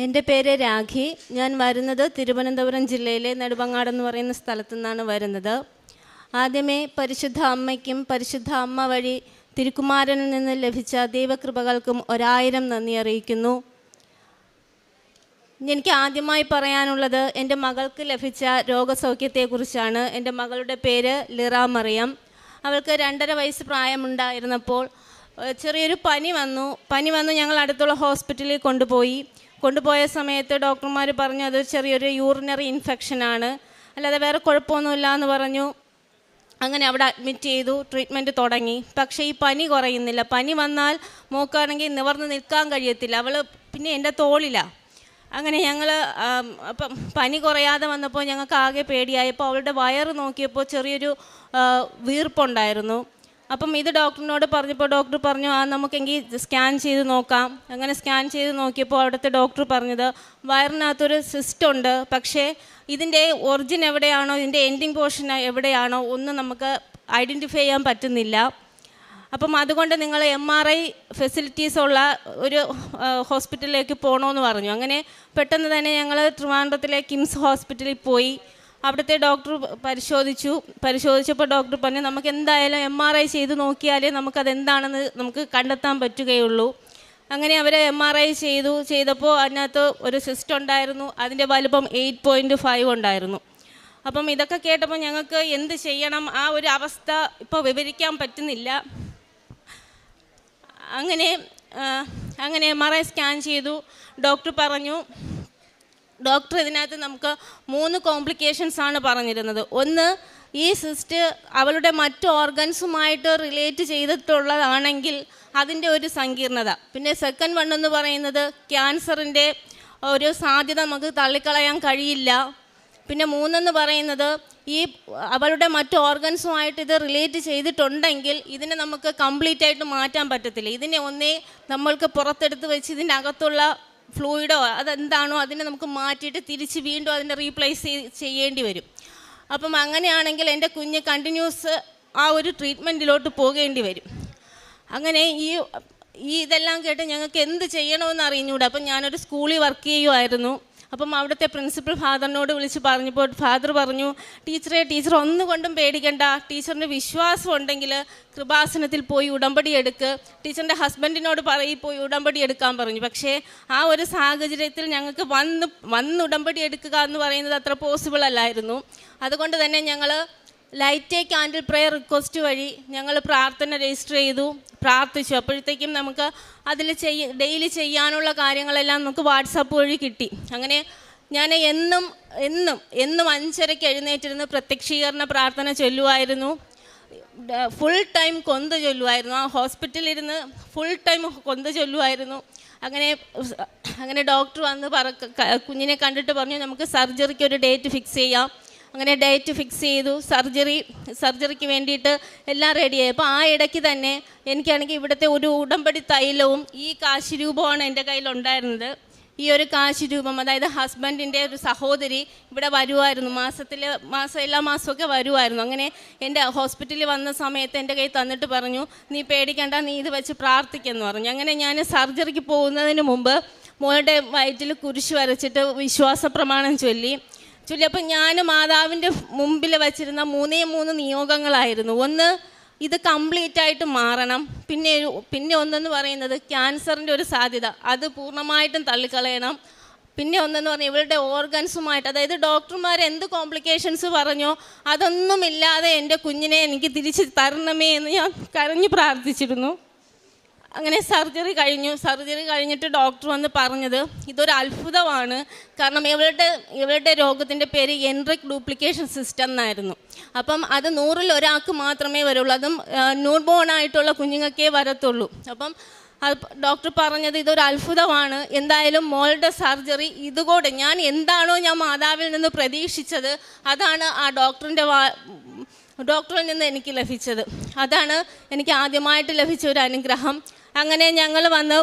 എൻ്റെ പേര് രാഖി. ഞാൻ വരുന്നത് തിരുവനന്തപുരം ജില്ലയിലെ നെടുമങ്ങാടെന്ന് പറയുന്ന സ്ഥലത്തു നിന്നാണ് വരുന്നത്. ആദ്യമേ പരിശുദ്ധ അമ്മയ്ക്കും പരിശുദ്ധ അമ്മ വഴി തിരുക്കുമാരനിൽ നിന്ന് ലഭിച്ച ദൈവകൃപകൾക്കും 1000 നന്ദി അറിയിക്കുന്നു. എനിക്ക് ആദ്യമായി പറയാനുള്ളത് എൻ്റെ മകൾക്ക് ലഭിച്ച രോഗസൗഖ്യത്തെക്കുറിച്ചാണ്. എൻ്റെ മകളുടെ പേര് ലിറ മറിയം. അവൾക്ക് 2.5 വയസ്സ് പ്രായമുണ്ടായിരുന്നപ്പോൾ ചെറിയൊരു പനി വന്നു. ഞങ്ങൾ അടുത്തുള്ള ഹോസ്പിറ്റലിൽ കൊണ്ടുപോയ സമയത്ത് ഡോക്ടർമാർ പറഞ്ഞു അത് ചെറിയൊരു യൂറിനറി ഇൻഫെക്ഷനാണ്, അല്ലാതെ വേറെ കുഴപ്പമൊന്നുമില്ല എന്ന് പറഞ്ഞു. അങ്ങനെ അവിടെ അഡ്മിറ്റ് ചെയ്തു, ട്രീറ്റ്മെൻറ്റ് തുടങ്ങി. പക്ഷേ ഈ പനി കുറയുന്നില്ല. പനി വന്നാൽ മോക്കാണെങ്കിൽ നിവർന്ന് നിൽക്കാൻ കഴിയത്തില്ല. അവൾ പിന്നെ എൻ്റെ തോളിലാണ്. അങ്ങനെ ഞങ്ങൾ അപ്പം പനി കുറയാതെ വന്നപ്പോൾ ഞങ്ങൾക്ക് ആകെ പേടിയായപ്പോൾ അവളുടെ വയറ് നോക്കിയപ്പോൾ ചെറിയൊരു വീർപ്പുണ്ടായിരുന്നു. അപ്പം ഇത് ഡോക്ടറിനോട് പറഞ്ഞപ്പോൾ ഡോക്ടർ പറഞ്ഞു നമുക്കെങ്കിൽ സ്കാൻ ചെയ്ത് നോക്കാം. അങ്ങനെ സ്കാൻ ചെയ്ത് നോക്കിയപ്പോൾ അവിടുത്തെ ഡോക്ടർ പറഞ്ഞത് വയറിനകത്തൊരു സിസ്റ്റ് ഉണ്ട്, പക്ഷേ ഇതിൻ്റെ ഒറിജിൻ എവിടെയാണോ, ഇതിൻ്റെ എൻഡിങ് പോർഷൻ എവിടെയാണോ ഒന്നും നമുക്ക് ഐഡൻറ്റിഫൈ ചെയ്യാൻ പറ്റുന്നില്ല. അപ്പം അതുകൊണ്ട് നിങ്ങൾ MRI ഫെസിലിറ്റീസ് ഉള്ള ഒരു ഹോസ്പിറ്റലിലേക്ക് പോകണമെന്ന് പറഞ്ഞു. അങ്ങനെ പെട്ടെന്ന് തന്നെ ഞങ്ങൾ ട്രിവാൻഡ്രത്തിലെ കിംസ് ഹോസ്പിറ്റലിൽ പോയി. അവിടുത്തെ ഡോക്ടർ പരിശോധിച്ചപ്പോൾ ഡോക്ടർ പറഞ്ഞു നമുക്ക് എന്തായാലും MRI ചെയ്ത് നോക്കിയാലേ നമുക്കതെന്താണെന്ന് നമുക്ക് കണ്ടെത്താൻ പറ്റുകയുള്ളൂ. അങ്ങനെ അവർ MRI ചെയ്തപ്പോൾ അതിനകത്ത് ഒരു സിസ്റ്റ് ഉണ്ടായിരുന്നു. അതിൻ്റെ വലുപ്പം 8.5 ഉണ്ടായിരുന്നു. അപ്പം ഇതൊക്കെ കേട്ടപ്പോൾ ഞങ്ങൾക്ക് എന്ത് ചെയ്യണം, ആ ഒരു അവസ്ഥ ഇപ്പോൾ വിവരിക്കാൻ പറ്റുന്നില്ല. അങ്ങനെ MRI സ്കാൻ ചെയ്തു. ഡോക്ടർ ഇതിനകത്ത് നമുക്ക് 3 കോംപ്ലിക്കേഷൻസ് ആണ് പറഞ്ഞിരുന്നത്. ഒന്ന്, ഈ സിസ്റ്റ് അവളുടെ മറ്റ് ഓർഗൻസുമായിട്ട് റിലേറ്റ് ചെയ്തിട്ടുള്ളതാണെങ്കിൽ അതിൻ്റെ ഒരു സങ്കീർണത. പിന്നെ സെക്കൻഡ് വൺ എന്ന് പറയുന്നത് ക്യാൻസറിൻ്റെ ഒരു സാധ്യത നമുക്ക് തള്ളിക്കളയാൻ കഴിയില്ല. പിന്നെ 3 പറയുന്നത് ഈ അവളുടെ മറ്റ് ഓർഗൻസുമായിട്ട് ഇത് റിലേറ്റ് ചെയ്തിട്ടുണ്ടെങ്കിൽ ഇതിനെ നമുക്ക് കംപ്ലീറ്റ് ആയിട്ട് മാറ്റാൻ പറ്റത്തില്ല. ഇതിനെ ഒന്നേ നമ്മൾക്ക് പുറത്തെടുത്ത് വെച്ച് ഇതിൻ്റെ അകത്തുള്ള ഫ്ലൂയിഡോ അതെന്താണോ അതിനെ നമുക്ക് മാറ്റിയിട്ട് തിരിച്ച് വീണ്ടും അതിനെ റീപ്ലേസ് ചെയ്യേണ്ടി വരും. അപ്പം അങ്ങനെയാണെങ്കിൽ എൻ്റെ കുഞ്ഞ് കണ്ടിന്യൂസ് ആ ഒരു ട്രീറ്റ്മെൻറ്റിലോട്ട് പോകേണ്ടി വരും. അങ്ങനെ ഇതെല്ലാം കേട്ട് ഞങ്ങൾക്ക് എന്ത് ചെയ്യണമെന്ന് അറിഞ്ഞൂടാ. അപ്പം ഞാനൊരു സ്കൂളിൽ വർക്ക് ചെയ്യുമായിരുന്നു. അപ്പം അവിടുത്തെ പ്രിൻസിപ്പൽ ഫാദറിനോട് വിളിച്ച് പറഞ്ഞപ്പോൾ ഫാദർ പറഞ്ഞു ടീച്ചർ ഒന്നുകൊണ്ടും പേടിക്കണ്ട, ടീച്ചറിന് വിശ്വാസം ഉണ്ടെങ്കിൽ കൃപാസനത്തിൽ പോയി ഉടമ്പടി എടുക്ക്, ടീച്ചറിൻ്റെ ഹസ്ബൻഡിനോട് പോയി ഉടമ്പടി എടുക്കാൻ പറഞ്ഞു. പക്ഷേ ആ ഒരു സാഹചര്യത്തിൽ ഞങ്ങൾക്ക് വന്ന് ഉടമ്പടി എടുക്കുക എന്ന് പറയുന്നത് അത്ര പോസിബിൾ അല്ലായിരുന്നു. അതുകൊണ്ട് തന്നെ ഞങ്ങൾ ലൈറ്റ് ക്യാൻഡിൽ പ്രെയർ റിക്വസ്റ്റ് വഴി ഞങ്ങൾ പ്രാർത്ഥന രജിസ്റ്റർ ചെയ്തു, പ്രാർത്ഥിച്ചു. അപ്പോഴത്തേക്കും നമുക്ക് അതിൽ ഡെയിലി ചെയ്യാനുള്ള കാര്യങ്ങളെല്ലാം നമുക്ക് വാട്സാപ്പ് വഴി കിട്ടി. അങ്ങനെ ഞാൻ എന്നും 5:30 എഴുന്നേറ്റിരുന്ന് പ്രത്യക്ഷീകരണ പ്രാർത്ഥന ചൊല്ലുമായിരുന്നു. ഫുൾ ടൈം കൊന്ത ചൊല്ലുമായിരുന്നു. ആ ഹോസ്പിറ്റലിലിരുന്ന് ഫുൾ ടൈം കൊന്ത ചൊല്ലുമായിരുന്നു. അങ്ങനെ ഡോക്ടർ വന്ന് കുഞ്ഞിനെ കണ്ടിട്ട് പറഞ്ഞു നമുക്ക് സർജറിക്ക് ഒരു ഡേറ്റ് ഫിക്സ് ചെയ്യാം. അങ്ങനെ ഡേറ്റ് ഫിക്സ് ചെയ്തു. സർജറിക്ക് വേണ്ടിയിട്ട് എല്ലാം റെഡിയായി. അപ്പോൾ ആ ഇടയ്ക്ക് തന്നെ എനിക്കാണെങ്കിൽ ഇവിടുത്തെ ഒരു ഉടമ്പടി തൈലവും ഈ കാശ് രൂപമാണ് എൻ്റെ കയ്യിലുണ്ടായിരുന്നത്. ഈ ഒരു കാശ് രൂപം, അതായത് ഹസ്ബൻഡിൻ്റെ ഒരു സഹോദരി ഇവിടെ വരുമായിരുന്നു, എല്ലാ മാസമൊക്കെ വരുമായിരുന്നു. അങ്ങനെ എൻ്റെ ഹോസ്പിറ്റലിൽ വന്ന സമയത്ത് എൻ്റെ കയ്യിൽ തന്നിട്ട് പറഞ്ഞു നീ പേടിക്കണ്ട, നീ ഇത് വെച്ച് പ്രാർത്ഥിക്കുമെന്ന് പറഞ്ഞു. അങ്ങനെ ഞാൻ സർജറിക്ക് പോകുന്നതിന് മുമ്പ് മോളുടെ വയറ്റിൽ കുരിശ് വരച്ചിട്ട് വിശ്വാസ പ്രമാണം ചൊല്ലിയപ്പോൾ ഞാൻ മാതാവിൻ്റെ മുമ്പിൽ വച്ചിരുന്ന 3 നിയോഗങ്ങളായിരുന്നു. ഒന്ന്, ഇത് കംപ്ലീറ്റ് ആയിട്ട് മാറണം. പിന്നെ ഒന്നെന്ന് പറയുന്നത് ക്യാൻസറിൻ്റെ ഒരു സാധ്യത, അത് പൂർണ്ണമായിട്ടും തള്ളിക്കളയണം. പിന്നെ ഒന്നെന്ന് പറഞ്ഞാൽ ഇവളുടെ ഓർഗൻസുമായിട്ട്, അതായത് ഡോക്ടർമാർ എന്ത് കോംപ്ലിക്കേഷൻസ് പറഞ്ഞോ അതൊന്നുമില്ലാതെ എൻ്റെ കുഞ്ഞിനെ എനിക്ക് തിരിച്ച് തരണമേ എന്ന് ഞാൻ കരഞ്ഞു പ്രാർത്ഥിച്ചിരുന്നു. അങ്ങനെ സർജറി കഴിഞ്ഞിട്ട് ഡോക്ടർ വന്ന് പറഞ്ഞത് ഇതൊരു അത്ഭുതമാണ്. കാരണം ഇവളുടെ രോഗത്തിൻ്റെ പേര് എൻറിക് ഡ്യൂപ്ലിക്കേഷൻ സിസ്റ്റം എന്നായിരുന്നു. അപ്പം അത് 100-ൽ ഒരാൾക്ക് മാത്രമേ വരുള്ളൂ, അതും ന്യൂ ബോൺ ആയിട്ടുള്ള കുഞ്ഞുങ്ങൾക്കേ വരത്തുള്ളൂ. അപ്പം ഡോക്ടർ പറഞ്ഞത് ഇതൊരു അത്ഭുതമാണ്, എന്തായാലും മോളുടെ സർജറി ഇതുകൂടെ ഞാൻ എന്താണോ ഞാൻ മാതാവിൽ നിന്ന് പ്രതീക്ഷിച്ചത് അതാണ് ആ ഡോക്ടറിൽ നിന്ന് എനിക്ക് ലഭിച്ചത്. അതാണ് എനിക്ക് ആദ്യമായിട്ട് ലഭിച്ച ഒരു അനുഗ്രഹം. അങ്ങനെ ഞങ്ങൾ വന്ന്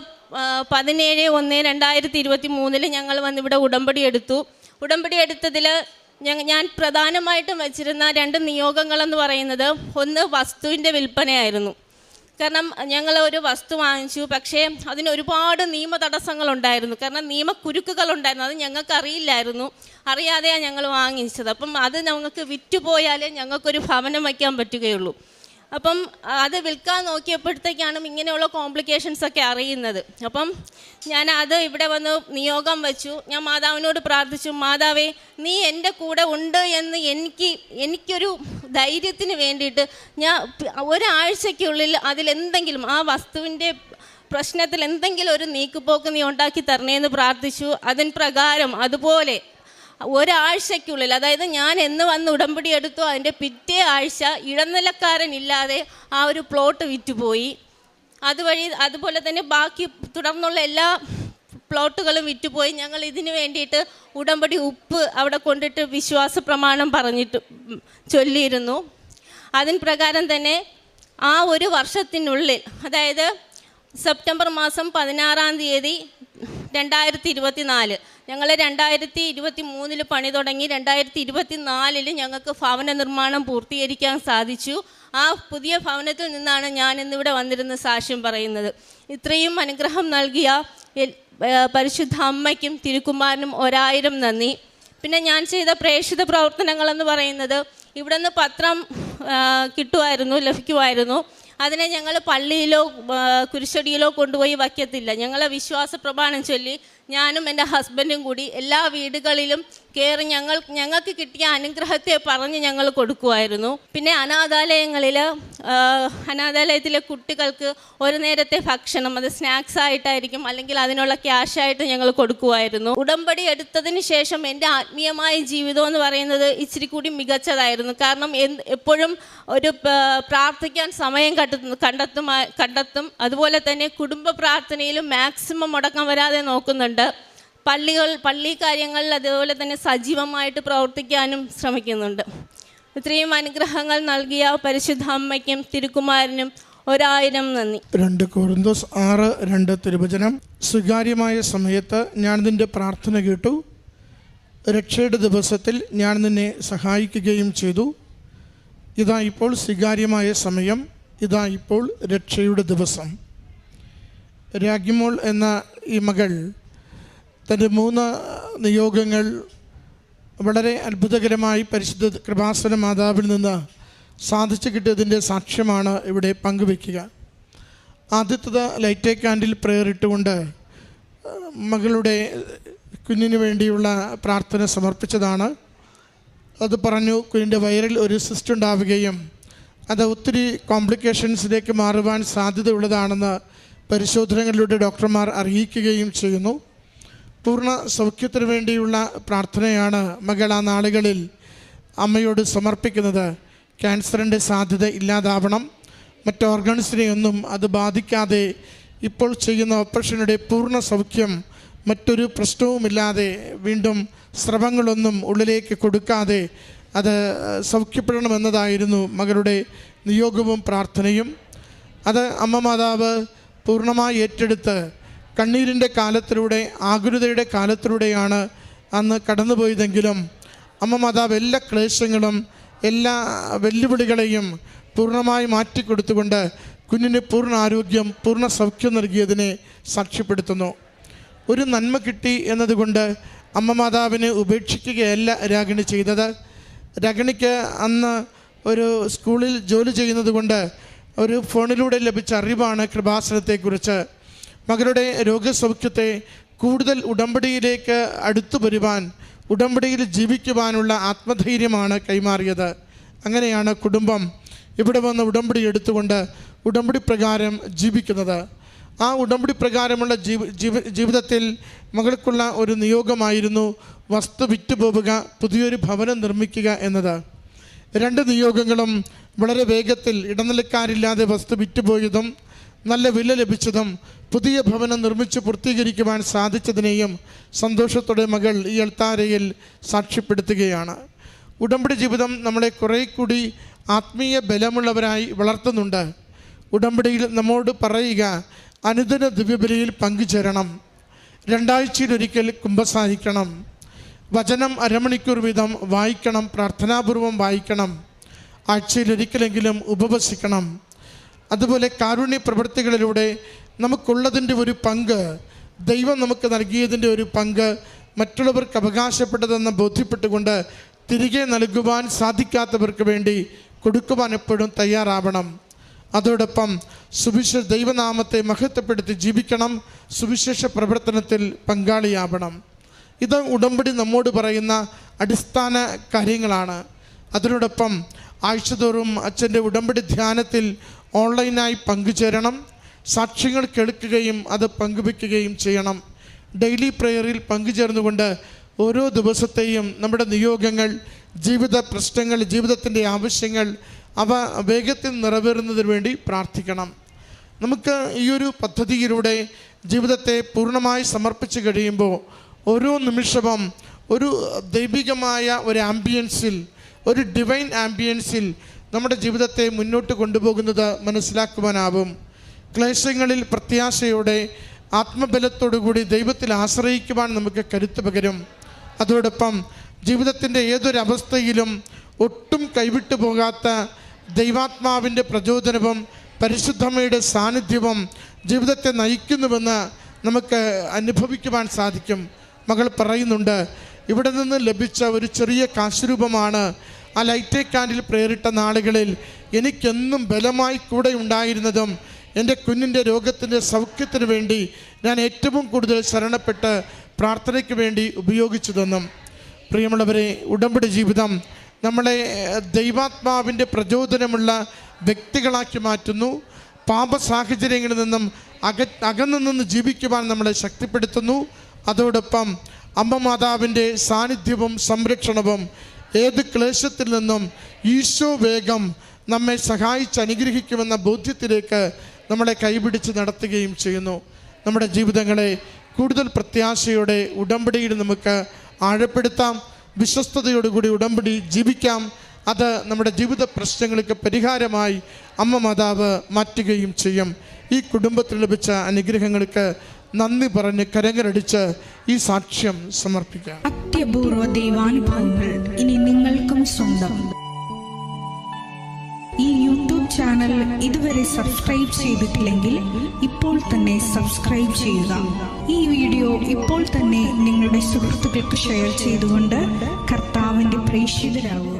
17/1/2023 ഞങ്ങൾ വന്ന് ഇവിടെ ഉടമ്പടി എടുത്തതിൽ ഞാൻ പ്രധാനമായിട്ടും വച്ചിരുന്ന 2 നിയോഗങ്ങളെന്ന് പറയുന്നത്, ഒന്ന് വസ്തുവിൻ്റെ വിൽപ്പനയായിരുന്നു. കാരണം ഞങ്ങൾ ഒരു വസ്തു വാങ്ങിച്ചു, പക്ഷേ അതിന് ഒരുപാട് നിയമ തടസ്സങ്ങളുണ്ടായിരുന്നു. കാരണം നിയമക്കുരുക്കുകളുണ്ടായിരുന്നു. അത് ഞങ്ങൾക്ക് അറിയില്ലായിരുന്നു. അറിയാതെയാണ് ഞങ്ങൾ വാങ്ങിച്ചത്. അപ്പം അത് ഞങ്ങൾക്ക് വിറ്റുപോയാലേ ഞങ്ങൾക്കൊരു ഭവനം വയ്ക്കാൻ പറ്റുകയുള്ളൂ. അപ്പം അത് വിൽക്കാൻ നോക്കിയപ്പോഴത്തേക്കാണ് ഇങ്ങനെയുള്ള കോംപ്ലിക്കേഷൻസൊക്കെ അറിയുന്നത്. അപ്പം ഞാൻ അത് ഇവിടെ വന്ന് നിയോഗം വെച്ചു. ഞാൻ മാതാവിനോട് പ്രാർത്ഥിച്ചു, മാതാവേ നീ എൻ്റെ കൂടെ ഉണ്ട് എന്ന് എനിക്കൊരു ധൈര്യത്തിന് വേണ്ടിയിട്ട് ഞാൻ ഒരാഴ്ചയ്ക്കുള്ളിൽ അതിലെന്തെങ്കിലും ആ വസ്തുവിൻ്റെ പ്രശ്നത്തിൽ എന്തെങ്കിലും ഒരു നീക്കുപോക്ക് നീ ഉണ്ടാക്കി തരണേന്ന് പ്രാർത്ഥിച്ചു. അതിന് പ്രകാരം അതുപോലെ ഒരാഴ്ചയ്ക്കുള്ളിൽ, അതായത് ഞാൻ എന്ന് വന്ന് ഉടമ്പടി എടുത്തു, അതിൻ്റെ പിറ്റേ ആഴ്ച ഇടനിലക്കാരനില്ലാതെ ആ ഒരു പ്ലോട്ട് വിറ്റുപോയി. അതുപോലെ തന്നെ ബാക്കി തുടർന്നുള്ള എല്ലാ പ്ലോട്ടുകളും വിറ്റുപോയി. ഞങ്ങൾ ഇതിനു വേണ്ടിയിട്ട് ഉടമ്പടി ഉപ്പ് അവിടെ കൊണ്ടിട്ട് വിശ്വാസ പ്രമാണം പറഞ്ഞിട്ട് ചൊല്ലിയിരുന്നു. അതിന് പ്രകാരം തന്നെ ആ ഒരു വർഷത്തിനുള്ളിൽ, അതായത് സെപ്റ്റംബർ മാസം 16 2024, ഞങ്ങൾ 2023 പണി തുടങ്ങി. 2024 ഞങ്ങൾക്ക് ഭവന നിർമ്മാണം പൂർത്തീകരിക്കാൻ സാധിച്ചു. ആ പുതിയ ഭവനത്തിൽ നിന്നാണ് ഞാൻ ഇന്നിവിടെ വന്നിരുന്ന് സാക്ഷ്യം പറയുന്നത്. ഇത്രയും അനുഗ്രഹം നൽകിയ പരിശുദ്ധ അമ്മയ്ക്കും തിരുക്കുമാരനും 1000 നന്ദി. പിന്നെ ഞാൻ ചെയ്ത പ്രേക്ഷിത പ്രവർത്തനങ്ങളെന്ന് പറയുന്നത്, ഇവിടെ നിന്ന് പത്രം ലഭിക്കുമായിരുന്നു. അതിനെ ഞങ്ങൾ പള്ളിയിലോ കുരിശടിയിലോ കൊണ്ടുപോയി വയ്ക്കത്തില്ല. ഞങ്ങൾ വിശ്വാസ പ്രമാണം ചൊല്ലി ഞാനും എൻ്റെ ഹസ്ബൻഡും കൂടി എല്ലാ വീടുകളിലും കയറി ഞങ്ങൾക്ക് കിട്ടിയ അനുഗ്രഹത്തെ പറഞ്ഞ് ഞങ്ങൾ കൊടുക്കുമായിരുന്നു. പിന്നെ അനാഥാലയത്തിലെ കുട്ടികൾക്ക് ഒരു നേരത്തെ ഭക്ഷണം, അത് സ്നാക്സ് ആയിട്ടായിരിക്കും, അല്ലെങ്കിൽ അതിനുള്ള ക്യാഷായിട്ട് ഞങ്ങൾ കൊടുക്കുമായിരുന്നു. ഉടമ്പടി എടുത്തതിന് ശേഷം എൻ്റെ ആത്മീയമായ ജീവിതം എന്ന് പറയുന്നത് ഇച്ചിരി കൂടി മികച്ചതായിരുന്നു. കാരണം എപ്പോഴും ഒരു പ്രാർത്ഥിക്കാൻ സമയം കണ്ടെത്തും. അതുപോലെ തന്നെ കുടുംബ പ്രാർത്ഥനയിലും മാക്സിമം മുടക്കം വരാതെ നോക്കുന്നുണ്ട്. പള്ളി കാര്യങ്ങളിൽ അതുപോലെ തന്നെ സജീവമായിട്ട് പ്രവർത്തിക്കാനും ശ്രമിക്കുന്നുണ്ട്. ഇത്രയും അനുഗ്രഹങ്ങൾ നൽകിയ പരിശുദ്ധ അമ്മയ്ക്കും തിരുക്കുമാരനും 1000 നന്ദി. 2 കൊരിന്തോസ് 6:2 തിരുവചനം. സ്വീകാര്യമായ സമയത്ത് ഞാൻ നിൻ്റെ പ്രാർത്ഥന കേട്ടു, രക്ഷയുടെ ദിവസത്തിൽ ഞാൻ നിന്നെ സഹായിക്കുകയും ചെയ്തു. ഇതാ ഇപ്പോൾ സ്വീകാര്യമായ സമയം, ഇതാ ഇപ്പോൾ രക്ഷയുടെ ദിവസം. രാഗിമോൾ എന്ന ഈ മകൾ തൻ്റെ 3 നിയോഗങ്ങൾ വളരെ അത്ഭുതകരമായി പരിശുദ്ധ കൃപാസന മാതാവിൽ നിന്ന് സാധിച്ചു കിട്ടിയതിൻ്റെ സാക്ഷ്യമാണ് ഇവിടെ പങ്കുവയ്ക്കുക. ആദ്യത്തത് ലൈറ്റ് കാൻഡിൽ പ്രെയർ ഇട്ടുകൊണ്ട് മകളുടെ കുഞ്ഞിന് വേണ്ടിയുള്ള പ്രാർത്ഥന സമർപ്പിച്ചതാണ്. അത് പറഞ്ഞു, കുഞ്ഞിൻ്റെ വയറിൽ ഒരു സിസ്റ്റ് ഉണ്ടാവുകയും അത് ഒത്തിരി കോംപ്ലിക്കേഷൻസിലേക്ക് മാറുവാൻ സാധ്യതയുള്ളതാണെന്ന് പരിശോധനകളിലൂടെ ഡോക്ടർമാർ അറിയിക്കുകയും ചെയ്യുന്നു. പൂർണ്ണ സൗഖ്യത്തിന് വേണ്ടിയുള്ള പ്രാർത്ഥനയാണ് മകൾ ആ നാളുകളിൽ അമ്മയോട് സമർപ്പിക്കുന്നത്. ക്യാൻസറിൻ്റെ സാധ്യത ഇല്ലാതാവണം, മറ്റ് ഓർഗൻസിനെയൊന്നും അത് ബാധിക്കാതെ ഇപ്പോൾ ചെയ്യുന്ന ഓപ്പറേഷനുടെ പൂർണ്ണ സൗഖ്യം, മറ്റൊരു പ്രശ്നവുമില്ലാതെ വീണ്ടും സ്രവങ്ങളൊന്നും ഉള്ളിലേക്ക് കൊടുക്കാതെ അത് സൗഖ്യപ്പെടണമെന്നതായിരുന്നു മകളുടെ നിയോഗവും പ്രാർത്ഥനയും. അത് അമ്മ മാതാവ് പൂർണ്ണമായി ഏറ്റെടുത്ത് കണ്ണീരിൻ്റെ കാലത്തിലൂടെ, ആകുലതയുടെ കാലത്തിലൂടെയാണ് അന്ന് കടന്നുപോയതെങ്കിലും അമ്മ മാതാവ് എല്ലാ ക്ലേശങ്ങളും എല്ലാ വെല്ലുവിളികളെയും പൂർണ്ണമായി മാറ്റിക്കൊടുത്തുകൊണ്ട് കുഞ്ഞിന് പൂർണ്ണ ആരോഗ്യം, പൂർണ്ണ സൗഖ്യം നൽകിയതിനെ സാക്ഷ്യപ്പെടുത്തുന്നു. ഒരു നന്മ കിട്ടി എന്നതുകൊണ്ട് അമ്മ മാതാവിനെ ഉപേക്ഷിക്കുകയല്ല രാഗിണി ചെയ്തത്. രാഗിണിക്ക് അന്ന് ഒരു സ്കൂളിൽ ജോലി ചെയ്യുന്നത് കൊണ്ട് ഒരു ഫോണിലൂടെ ലഭിച്ച അറിവാണ് കൃപാസനത്തെക്കുറിച്ച്. മകളുടെ രോഗസൗഖ്യത്തെ കൂടുതൽ ഉടമ്പടിയിലേക്ക് അടുത്തു വരുവാൻ, ഉടമ്പടിയിൽ ജീവിക്കുവാനുള്ള ആത്മധൈര്യമാണ് കൈമാറിയത്. അങ്ങനെയാണ് കുടുംബം ഇവിടെ വന്ന് ഉടമ്പടി എടുത്തുകൊണ്ട് ഉടമ്പടി പ്രകാരം ജീവിക്കുന്നത്. ആ ഉടമ്പടി പ്രകാരമുള്ള ജീവിതത്തിൽ മകൾക്കുള്ള ഒരു നിയോഗമായിരുന്നു വസ്തു വിറ്റുപോവുക, പുതിയൊരു ഭവനം നിർമ്മിക്കുക എന്നത്. 2 നിയോഗങ്ങളും വളരെ വേഗത്തിൽ ഇടനിലക്കാരില്ലാതെ വസ്തു വിറ്റുപോയതും നല്ല വില ലഭിച്ചതും പുതിയ ഭവനം നിർമ്മിച്ച് പൂർത്തീകരിക്കുവാൻ സാധിച്ചതിനെയും സന്തോഷത്തോടെ മകൾ ഈ അൾത്താരയിൽ സാക്ഷ്യപ്പെടുത്തുകയാണ്. ഉടമ്പടി ജീവിതം നമ്മളെ കുറേ കൂടി ആത്മീയ ബലമുള്ളവരായി വളർത്തുന്നുണ്ട്. ഉടമ്പടിയിൽ നമ്മോട് പറയുക, അനുദിന ദിവ്യബലിയിൽ പങ്കുചേരണം, 2 ആഴ്ചയിലൊരിക്കൽ കുമ്പസാരിക്കണം, വചനം അരമണിക്കൂർ വീതം വായിക്കണം, പ്രാർത്ഥനാപൂർവം വായിക്കണം, ആഴ്ചയിലൊരിക്കലെങ്കിലും ഉപവസിക്കണം, അതുപോലെ കാരുണ്യ പ്രവൃത്തികളിലൂടെ നമുക്കുള്ളതിൻ്റെ ഒരു പങ്ക്, ദൈവം നമുക്ക് നൽകിയതിൻ്റെ ഒരു പങ്ക് മറ്റുള്ളവർക്ക് അവകാശപ്പെട്ടതെന്ന് ബോധ്യപ്പെട്ടുകൊണ്ട് തിരികെ നൽകുവാൻ സാധിക്കാത്തവർക്ക് വേണ്ടി കൊടുക്കുവാൻ എപ്പോഴും തയ്യാറാവണം. അതോടൊപ്പം സുവിശേഷ ദൈവനാമത്തെ മഹത്വപ്പെടുത്തി ജീവിക്കണം, സുവിശേഷ പ്രവർത്തനത്തിൽ പങ്കാളിയാവണം. ഇത് ഉടമ്പടി നമ്മോട് പറയുന്ന അടിസ്ഥാന കാര്യങ്ങളാണ്. അതിനോടൊപ്പം ആഴ്ചതോറും അച്ഛൻ്റെ ഉടമ്പടി ധ്യാനത്തിൽ ഓൺലൈനായി പങ്കുചേരണം, സാക്ഷ്യങ്ങൾ കേൾക്കുകയും അത് പങ്കുവയ്ക്കുകയും ചെയ്യണം. ഡെയിലി പ്രെയറിൽ പങ്കുചേർന്നുകൊണ്ട് ഓരോ ദിവസത്തെയും നമ്മുടെ നിയോഗങ്ങൾ, ജീവിത പ്രശ്നങ്ങൾ, ജീവിതത്തിൻ്റെ ആവശ്യങ്ങൾ അവ വേഗത്തിൽ നിറവേറുന്നതിന് വേണ്ടി പ്രാർത്ഥിക്കണം. നമുക്ക് ഈ ഒരു പദ്ധതിയിലൂടെ ജീവിതത്തെ പൂർണ്ണമായി സമർപ്പിച്ച് കഴിയുമ്പോൾ ഓരോ നിമിഷവും ഒരു ദൈവികമായ ഒരു ആംബിയൻസിൽ, ഒരു ഡിവൈൻ ആംബിയൻസിൽ നമ്മുടെ ജീവിതത്തെ മുന്നോട്ട് കൊണ്ടുപോകുന്നത് മനസ്സിലാക്കുവാനാവും. ക്ലേശങ്ങളിൽ പ്രത്യാശയോടെ ആത്മബലത്തോടുകൂടി ദൈവത്തിൽ ആശ്രയിക്കുവാൻ നമുക്ക് കരുത്ത് പകരും. അതോടൊപ്പം ജീവിതത്തിൻ്റെ ഏതൊരവസ്ഥയിലും ഒട്ടും കൈവിട്ടു പോകാത്ത ദൈവാത്മാവിൻ്റെ പ്രചോദനവും പരിശുദ്ധമ്മയുടെ സാന്നിധ്യവും ജീവിതത്തെ നയിക്കുന്നുവെന്ന് നമുക്ക് അനുഭവിക്കുവാൻ സാധിക്കും. മകൾ പറയുന്നുണ്ട്, ഇവിടെ നിന്ന് ലഭിച്ച ഒരു ചെറിയ കാശുരൂപമാണ് ആ ലൈറ്റ് ക്യാൻഡിൽ പ്രേരിട്ട നാളുകളിൽ എനിക്കെന്നും ബലമായി കൂടെ ഉണ്ടായിരുന്നതും എൻ്റെ കുഞ്ഞിൻ്റെ രോഗത്തിൻ്റെ സൗഖ്യത്തിന് വേണ്ടി ഞാൻ ഏറ്റവും കൂടുതൽ ശരണപ്പെട്ട് പ്രാർത്ഥനയ്ക്ക് വേണ്ടി ഉപയോഗിച്ചതെന്നും. പ്രിയമുള്ളവരെ, ഉടമ്പടി ജീവിതം നമ്മളെ ദൈവാത്മാവിൻ്റെ പ്രചോദനമുള്ള വ്യക്തികളാക്കി മാറ്റുന്നു. പാപ സാഹചര്യങ്ങളിൽ നിന്നും അകന്നു ജീവിക്കുവാൻ നമ്മളെ ശക്തിപ്പെടുത്തുന്നു. അതോടൊപ്പം അമ്മ മാതാവിൻ്റെ സാന്നിധ്യവും സംരക്ഷണവും ഏത് ക്ലേശത്തിൽ നിന്നും ഈശോ വേഗം നമ്മെ സഹായിച്ച് അനുഗ്രഹിക്കുമെന്ന ബോധ്യത്തിലേക്ക് നമ്മളെ കൈപിടിച്ച് നടത്തുകയും ചെയ്യുന്നു. നമ്മുടെ ജീവിതങ്ങളെ കൂടുതൽ പ്രത്യാശയോടെ ഉടമ്പടിയിൽ നമുക്ക് ആഴപ്പെടുത്താം. വിശ്വസ്തയോടുകൂടി ഉടമ്പടി ജീവിക്കാം. അത് നമ്മുടെ ജീവിത പ്രശ്നങ്ങൾക്ക് പരിഹാരമായി അമ്മ മാതാവ് മാറ്റുകയും ചെയ്യും. ഈ കുടുംബത്തിൽ ലഭിച്ച അനുഗ്രഹങ്ങൾക്ക് നന്ദി പറഞ്ഞ് കരങ്ങളടിച്ച് ഈ സാക്ഷ്യം സമർപ്പിക്കാം. അത്യപൂർവ ദൈവാനുഭവങ്ങൾ ഇനി നിങ്ങൾക്കും സ്വന്തം. ഈ യൂട്യൂബ് ചാനൽ ഇതുവരെ സബ്സ്ക്രൈബ് ചെയ്തിട്ടില്ലെങ്കിൽ ഇപ്പോൾ തന്നെ സബ്സ്ക്രൈബ് ചെയ്യുക. ഈ വീഡിയോ ഇപ്പോൾ തന്നെ നിങ്ങളുടെ സുഹൃത്തുക്കൾക്ക് ഷെയർ ചെയ്തുകൊണ്ട് കർത്താവിൻ്റെ പ്രേക്ഷിതരാകുക.